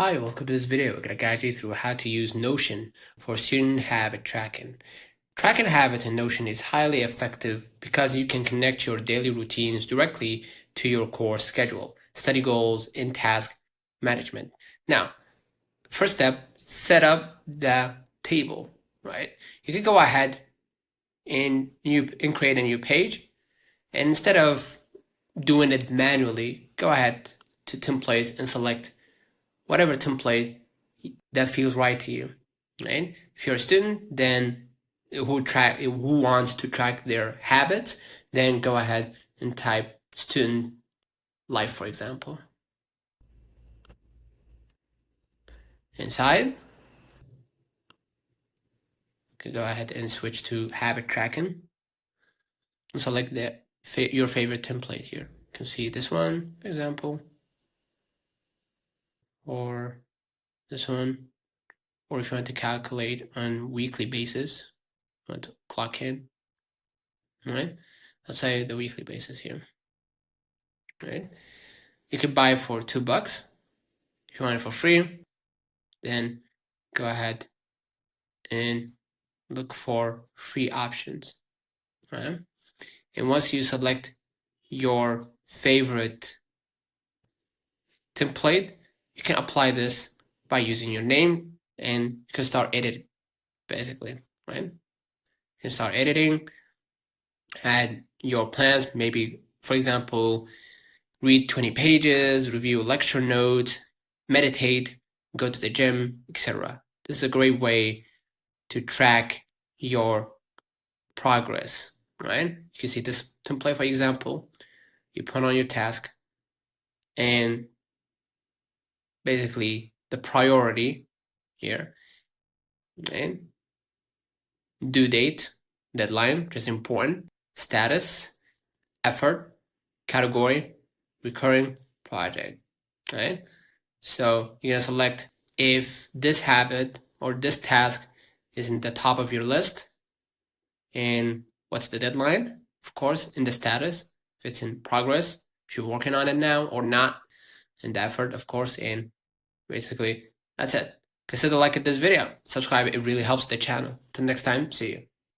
Hi, welcome to this video. We're going to guide you through how to use Notion for student habit tracking. Tracking habits in Notion is highly effective because you can connect your daily routines directly to your course schedule, study goals, and task management. Now, first step, set up the table, right? You can go ahead and create a new page, and instead of doing it manually, go ahead to templates and select whatever template that feels right to you, right? If you're a student, then who wants to track their habits, then go ahead and type student life, for example. Inside, you can go ahead and switch to habit tracking and select your favorite template here. You can see this one, for example, or this one, or if you want to calculate on weekly basis, you want to clock in, right? Let's say the weekly basis here, right? You could buy it for $2. If you want it for free, then go ahead and look for free options, right? And once you select your favorite template, you can apply this by using your name, and you can start editing, basically, right? You can start editing, add your plans, maybe, for example, read 20 pages, review lecture notes, meditate, go to the gym, etc. This is a great way to track your progress, right? You can see this template, for example. You put on your task, and basically the priority here, right? Due date, deadline, which is important, status, effort, category, recurring project, right? So you're gonna select if this habit or this task is in the top of your list, and what's the deadline, of course, in the status, if it's in progress, if you're working on it now or not, and the effort, of course, and basically that's it. Consider liking this video, subscribe, it really helps the channel. Till next time, see you.